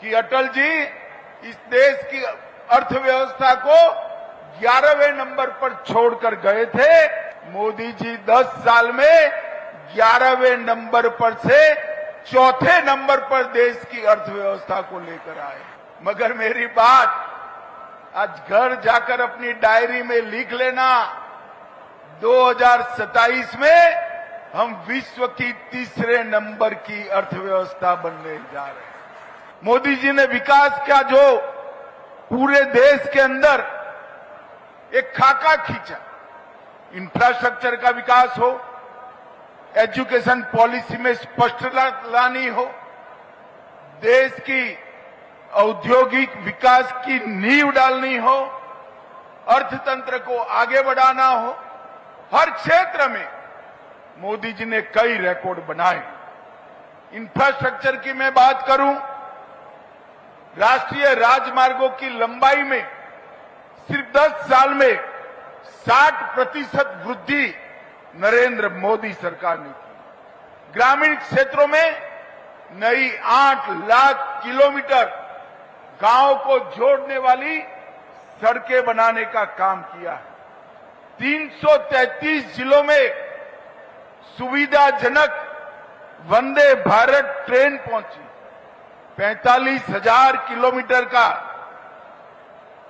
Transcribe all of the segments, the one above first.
कि अटल जी इस देश की अर्थव्यवस्था को 11वें नंबर पर छोड़कर गए थे। मोदी जी 10 साल में 11वें नंबर पर से चौथे नंबर पर देश की अर्थव्यवस्था को लेकर आए। मगर मेरी बात आज घर जाकर अपनी डायरी में लिख लेना, 2027 में हम विश्व की तीसरे नंबर की अर्थव्यवस्था बनने जा रहे हैं। मोदी जी ने विकास का जो पूरे देश के अंदर एक खाका खींचा, इंफ्रास्ट्रक्चर का विकास हो, एजुकेशन पॉलिसी में स्पष्टता लानी हो, देश की औद्योगिक विकास की नींव डालनी हो, अर्थतंत्र को आगे बढ़ाना हो, हर क्षेत्र में मोदी जी ने कई रिकॉर्ड बनाए। इंफ्रास्ट्रक्चर की मैं बात करूं, राष्ट्रीय राजमार्गों की लंबाई में सिर्फ 10 साल में 60% वृद्धि नरेंद्र मोदी सरकार ने की। ग्रामीण क्षेत्रों में नई 8 लाख किलोमीटर गांव को जोड़ने वाली सड़कें बनाने का काम किया है। 333 जिलों में सुविधाजनक वंदे भारत ट्रेन पहुंची। 45,000 किलोमीटर का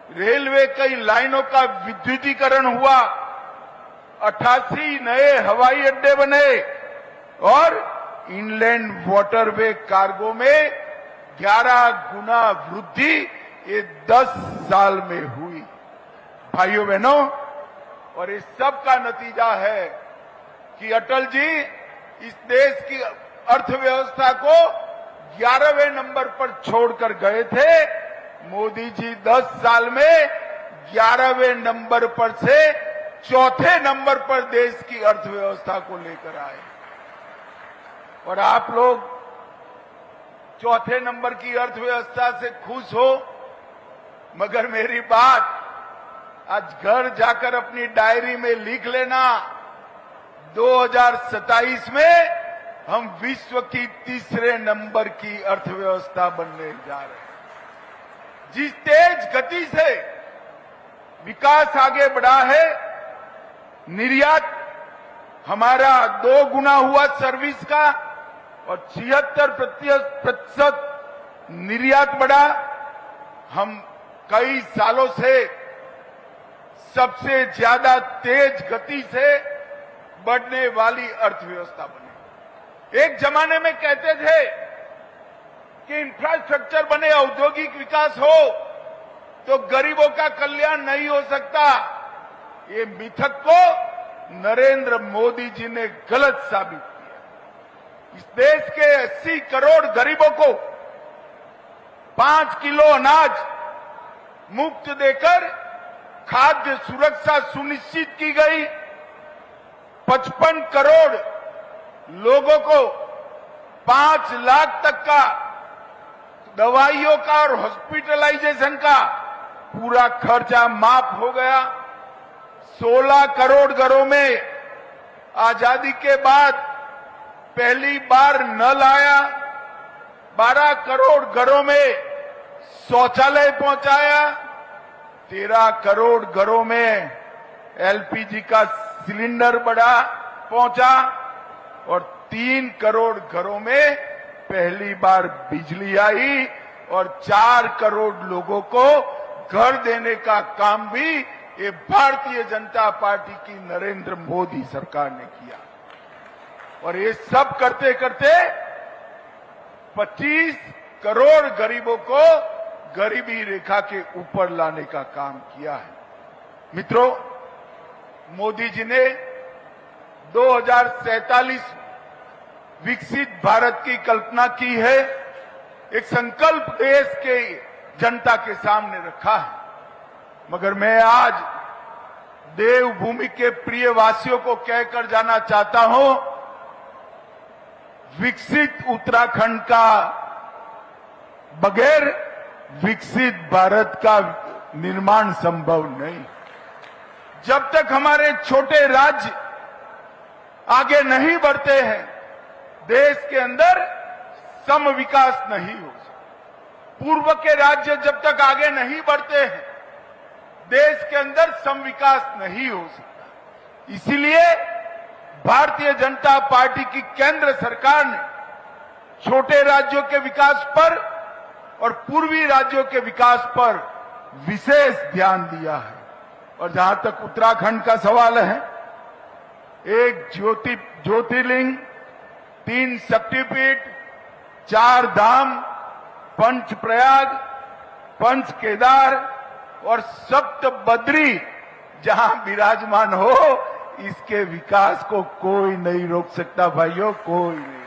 रेलवे कई लाइनों का विद्युतीकरण हुआ। 88 नए हवाई अड्डे बने और इनलैंड वाटरवे कार्गो में 11 गुना वृद्धि ये 10 साल में हुई। भाइयों बहनों, और इस सब का नतीजा है कि अटल जी इस देश की अर्थव्यवस्था को 11वें नंबर पर छोड़कर गए थे। मोदी जी 10 साल में 11वें नंबर पर से चौथे नंबर पर देश की अर्थव्यवस्था को लेकर आए। और आप लोग चौथे नंबर की अर्थव्यवस्था से खुश हो, मगर मेरी बात आज घर जाकर अपनी डायरी में लिख लेना, 2027 में हम विश्व की तीसरे नंबर की अर्थव्यवस्था बनने जा रहे हैं। जिस तेज गति से विकास आगे बढ़ा है, निर्यात हमारा 2 गुना हुआ सर्विस का और 76% निर्यात बढ़ा। हम कई सालों से सबसे ज्यादा तेज गति से बढ़ने वाली अर्थव्यवस्था बने। एक जमाने में कहते थे कि इंफ्रास्ट्रक्चर बने, औद्योगिक विकास हो तो गरीबों का कल्याण नहीं हो सकता। ये मिथक को नरेंद्र मोदी जी ने गलत साबित किया। इस देश के 80 करोड़ गरीबों को 5 किलो अनाज मुफ्त देकर खाद्य सुरक्षा सुनिश्चित की गई। 55 करोड़ लोगों को 5 लाख तक का दवाइयों का और हॉस्पिटलाइजेशन का पूरा खर्चा माफ हो गया। 16 करोड़ घरों में आजादी के बाद पहली बार नल आया। 12 करोड़ घरों में शौचालय पहुंचाया। 13 करोड़ घरों में एलपीजी का सिलेंडर पहुंचा और 3 करोड़ घरों में पहली बार बिजली आई और 4 करोड़ लोगों को घर देने का काम भी ये भारतीय जनता पार्टी की नरेंद्र मोदी सरकार ने किया। और ये सब करते करते 25 करोड़ गरीबों को गरीबी रेखा के ऊपर लाने का काम किया है। मित्रों, मोदी जी ने 2047 विकसित भारत की कल्पना की है। एक संकल्प देश के जनता के सामने रखा है। मगर मैं आज देवभूमि के प्रिय वासियों को कहकर जाना चाहता हूं, विकसित उत्तराखंड का बगैर विकसित भारत का निर्माण संभव नहीं। जब तक हमारे छोटे राज्य आगे नहीं बढ़ते हैं, देश के अंदर सम विकास नहीं हो सकता। पूर्व के राज्य जब तक आगे नहीं बढ़ते हैं, देश के अंदर सम विकास नहीं हो सकता। इसीलिए भारतीय जनता पार्टी की केंद्र सरकार ने छोटे राज्यों के विकास पर और पूर्वी राज्यों के विकास पर विशेष ध्यान दिया है। और जहां तक उत्तराखंड का सवाल है, एक ज्योतिर्लिंग, 3 शक्तिपीठ, 4 धाम, पंच प्रयाग, पंच केदार और सप्त बद्री जहां विराजमान हो, इसके विकास को कोई नहीं रोक सकता भाइयों, कोई नहीं।